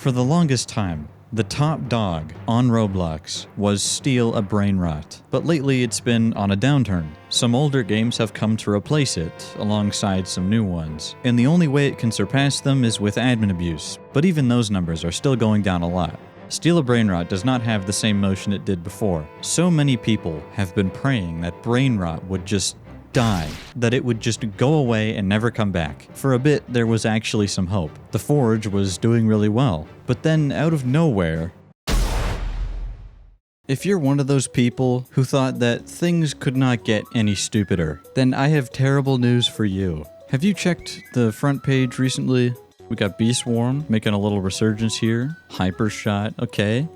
For the longest time, the top dog on Roblox was steal a brain rot, but lately it's been on a downturn. Some older games have come to replace it, alongside some new ones, and the only way it can surpass them is with admin abuse, but even those numbers are still going down a lot. Steal a brain rot does not have the same motion it did before. So many people have been praying that brain rot would just die, that it would just go away and never come back. For a bit, there was actually some hope. The Forge was doing really well, but then out of nowhere... If you're one of those people who thought that things could not get any stupider, then I have terrible news for you. Have you checked the front page recently? We got Bee Swarm making a little resurgence here. Hypershot, okay.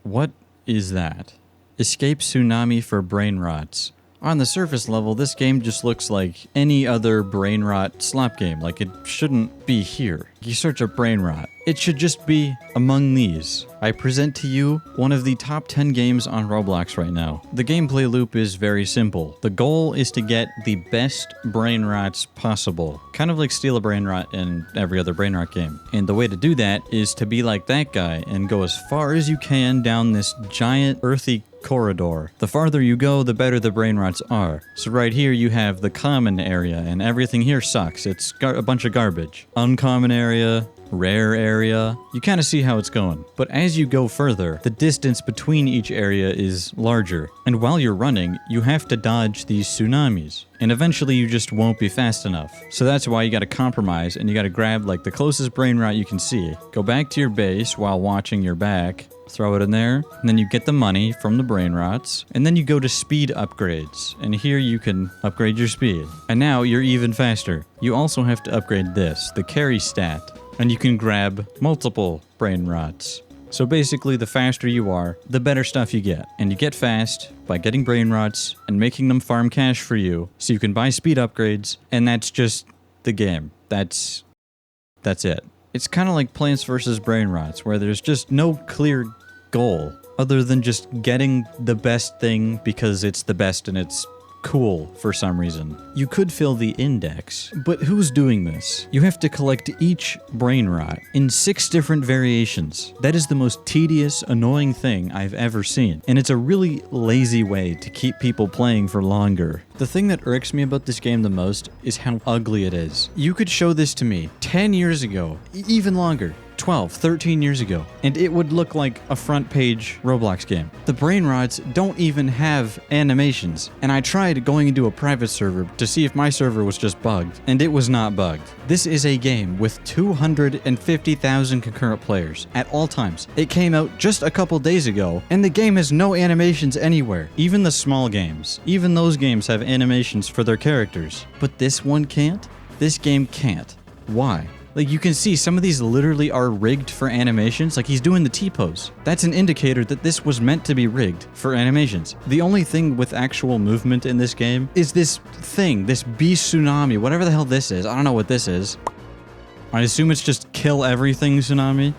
What is that? Escape Tsunami for brain rots. On the surface level, this game just looks like any other brain rot slap game. Like, it shouldn't be here. You search a brain rot. It should just be among these. I present to you one of the top 10 games on Roblox right now. The gameplay loop is very simple. The goal is to get the best brain rots possible. Kind of like steal a brain rot in every other brain rot game. And the way to do that is to be like that guy and go as far as you can down this giant earthy corridor. The farther you go, the better the brain rots are. So right here you have the common area, and everything here sucks. It's a bunch of garbage. Uncommon area, rare area. You kind of see how it's going. But as you go further, the distance between each area is larger. And while you're running, you have to dodge these tsunamis. And eventually you just won't be fast enough. So that's why you gotta compromise, and you gotta grab like the closest brain rot you can see. Go back to your base while watching your back. Throw it in there, and then you get the money from the brain rots, and then you go to speed upgrades, and here you can upgrade your speed. And now you're even faster. You also have to upgrade this, the carry stat, and you can grab multiple brain rots. So basically, the faster you are, the better stuff you get. And you get fast by getting brain rots and making them farm cash for you, so you can buy speed upgrades, and that's just the game. That's it. It's kind of like Plants vs. Brain Rots, where there's just no clear goal other than just getting the best thing because it's the best and it's cool for some reason. You could fill the index, but who's doing this? You have to collect each brain rot in 6 different variations. That is the most tedious, annoying thing I've ever seen, and it's a really lazy way to keep people playing for longer. The thing that irks me about this game the most is how ugly it is. You could show this to me 10 years ago, even longer. 12, 13 years ago, and it would look like a front page Roblox game. The brain rots don't even have animations, and I tried going into a private server to see if my server was just bugged, and it was not bugged. This is a game with 250,000 concurrent players at all times. It came out just a couple days ago, and the game has no animations anywhere. Even the small games, even those games have animations for their characters. But this one can't? This game can't. Why? Like, you can see some of these literally are rigged for animations. Like, he's doing the T-pose. That's an indicator that this was meant to be rigged for animations. The only thing with actual movement in this game is this thing, this Bee Tsunami, whatever the hell this is. I don't know what this is. I assume it's just kill everything Tsunami.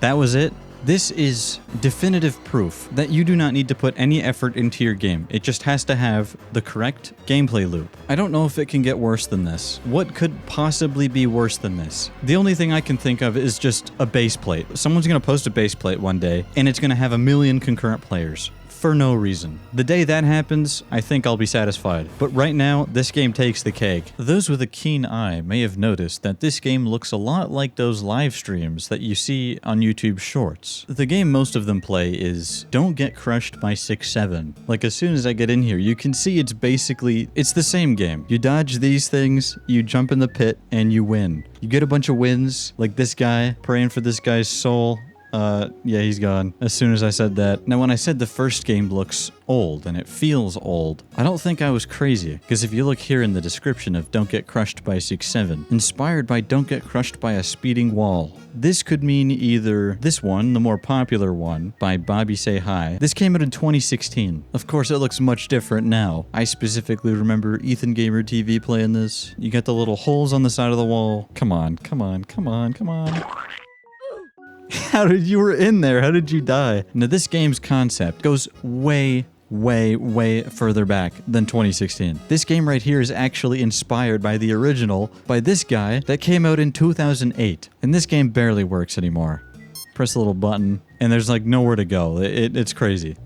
That was it. This is definitive proof that you do not need to put any effort into your game. It just has to have the correct gameplay loop. I don't know if it can get worse than this. What could possibly be worse than this? The only thing I can think of is just a base plate. Someone's gonna post a base plate one day, and it's gonna have 1 million concurrent players. For no reason. The day that happens, I think I'll be satisfied. But right now, this game takes the cake. Those with a keen eye may have noticed that this game looks a lot like those live streams that you see on YouTube Shorts. The game most of them play is Don't Get Crushed by 6-7. Like, as soon as I get in here, you can see it's the same game. You dodge these things, you jump in the pit, and you win. You get a bunch of wins, like this guy, praying for this guy's soul. Yeah, he's gone as soon as I said that. Now, when I said the first game looks old and it feels old, I don't think I was crazy, because if you look here in the description of Don't Get Crushed by 6-7, inspired by Don't Get Crushed by a Speeding Wall. This could mean either this one, the more popular one, by Bobby Say Hi. This came out in 2016. Of course, it looks much different now. I specifically remember Ethan Gamer TV playing this. You get the little holes on the side of the wall. Come on, come on, come on, come on. How did you were in there? How did you die? Now, this game's concept goes way, way, way further back than 2016. This game right here is actually inspired by the original by this guy that came out in 2008. And this game barely works anymore. Press a little button, and there's like nowhere to go. It's crazy.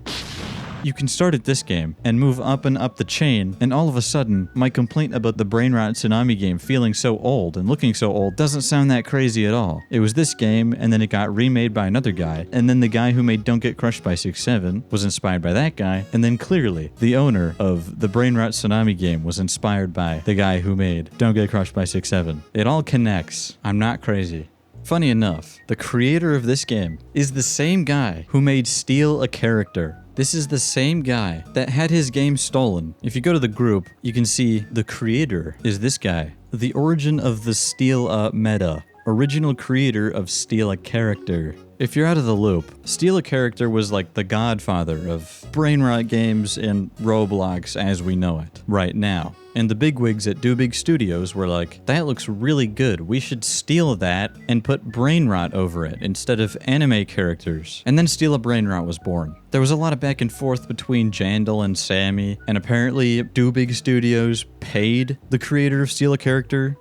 You can start at this game and move up and up the chain, and all of a sudden, my complaint about the brain rot Tsunami game feeling so old and looking so old doesn't sound that crazy at all. It was this game, and then it got remade by another guy, and then the guy who made Don't Get Crushed by 6-7 was inspired by that guy, and then clearly, the owner of the brain rot Tsunami game was inspired by the guy who made Don't Get Crushed by 6-7. It all connects. I'm not crazy. Funny enough, the creator of this game is the same guy who made Steal a Character. This is the same guy that had his game stolen. If you go to the group, you can see the creator is this guy. The origin of the Steal a meta. Original creator of Steal a Character. If you're out of the loop, Steal a Character was like the godfather of brain rot games and Roblox as we know it right now. And the bigwigs at Do Big Studios were like, that looks really good. We should steal that and put brain rot over it instead of anime characters. And then Steal a Brain Rot was born. There was a lot of back and forth between Jandal and Sammy, and apparently Do Big Studios paid the creator of Steal a Character.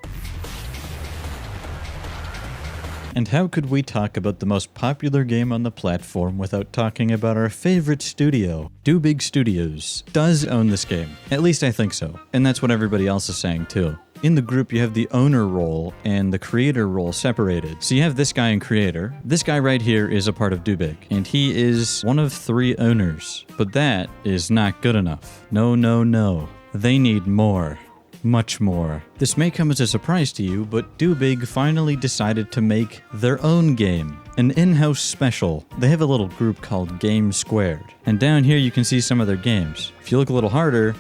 And how could we talk about the most popular game on the platform without talking about our favorite studio? Do Big Studios does own this game. At least I think so. And that's what everybody else is saying too. In the group, you have the owner role and the creator role separated. So you have this guy and creator. This guy right here is a part of Do Big, and he is one of 3 owners. But that is not good enough. No, no, no. They need more. Much more. This may come as a surprise to you, but Do Big finally decided to make their own game. An in-house special. They have a little group called Game Squared. And down here you can see some of their games. If you look a little harder,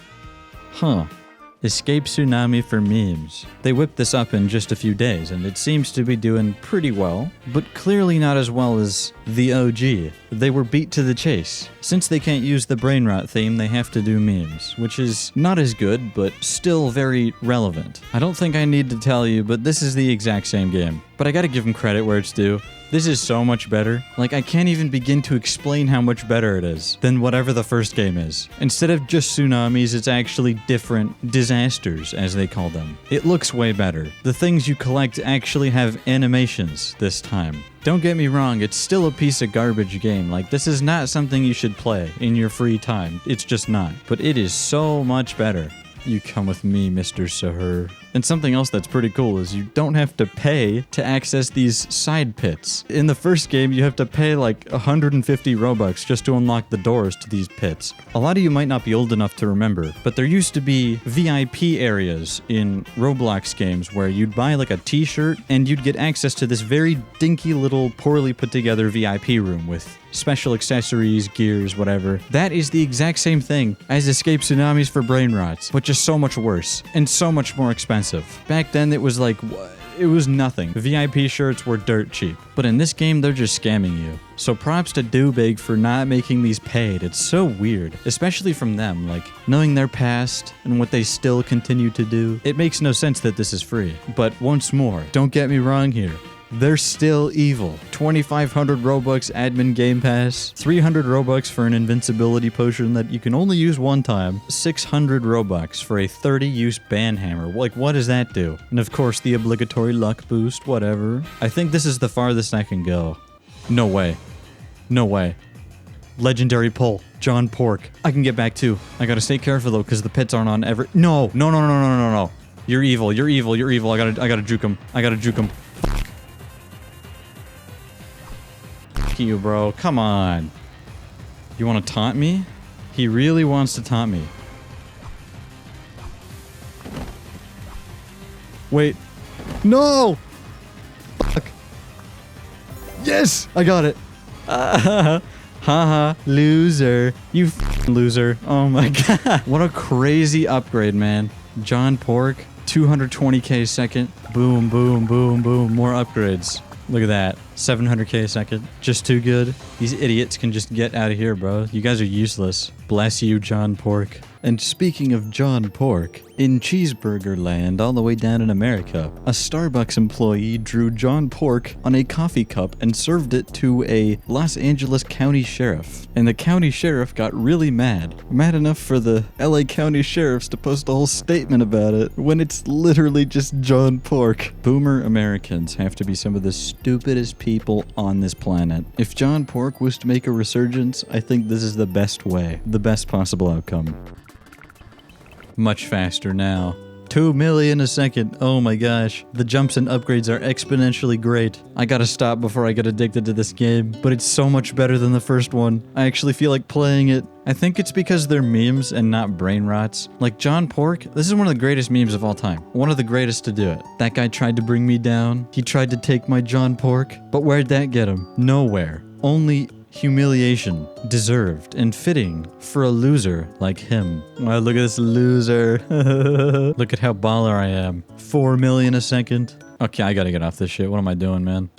Escape Tsunami for memes. They whipped this up in just a few days, and it seems to be doing pretty well, but clearly not as well as the OG. They were beat to the chase. Since they can't use the brain rot theme, they have to do memes, which is not as good, but still very relevant. I don't think I need to tell you, but this is the exact same game. But I gotta give them credit where it's due. This is so much better. Like, I can't even begin to explain how much better it is than whatever the first game is. Instead of just tsunamis, it's actually different disasters, as they call them. It looks way better. The things you collect actually have animations this time. Don't get me wrong, it's still a piece of garbage game. Like, this is not something you should play in your free time. It's just not. But it is so much better. You come with me, Mr. Sahur. And something else that's pretty cool is you don't have to pay to access these side pits. In the first game, you have to pay like 150 Robux just to unlock the doors to these pits. A lot of you might not be old enough to remember, but there used to be VIP areas in Roblox games where you'd buy like a t-shirt and you'd get access to this very dinky little poorly put together VIP room with special accessories, gears, whatever. That is the exact same thing as Escape Tsunamis for brain rots, but just so much worse and so much more expensive. Back then, it was like, it was nothing. VIP shirts were dirt cheap. But in this game, they're just scamming you. So props to Do Big for not making these paid. It's so weird, especially from them, like knowing their past and what they still continue to do. It makes no sense that this is free. But once more, don't get me wrong here. They're still evil. 2,500 Robux admin game pass, 300 Robux for an invincibility potion that you can only use one time, 600 Robux for a 30-use banhammer. Like, what does that do? And of course, the obligatory luck boost, whatever. I think this is the farthest I can go. No way. No way. Legendary pull. John Pork. I can get back too. I gotta stay careful though, because the pits aren't on every— No! No, no, no, no, no, no, no. You're evil. You're evil. You're evil. I gotta juke him. I gotta juke him. You, bro. Come on. You want to taunt me? He really wants to taunt me. Wait. No! Fuck. Yes! I got it. Haha. Loser. You loser. Oh my god. What a crazy upgrade, man. John Pork. 220k a second. Boom, boom, boom, boom. More upgrades. Look at that. 700k a second. Just too good. These idiots can just get out of here, bro. You guys are useless. Bless you, John Pork. And speaking of John Pork, In Cheeseburger Land, all the way down in America, a Starbucks employee drew John Pork on a coffee cup and served it to a Los Angeles County Sheriff. And the county sheriff got really mad. Mad enough for the LA County Sheriffs to post a whole statement about it when it's literally just John Pork. Boomer Americans have to be some of the stupidest people on this planet. If John Pork was to make a resurgence, I think this is the best way. The best possible outcome. Much faster now. 2 million a second. Oh my gosh. The jumps and upgrades are exponentially great. I gotta stop before I get addicted to this game, but it's so much better than the first one. I actually feel like playing it. I think it's because they're memes and not brain rots. Like John Pork, this is one of the greatest memes of all time. One of the greatest to do it. That guy tried to bring me down. He tried to take my John Pork. But where'd that get him? Nowhere. Only humiliation, deserved and fitting for a loser like him. Wow, look at this loser. Look at how baller I am. 4 million a second. Okay, I gotta get off this shit. What am I doing, man?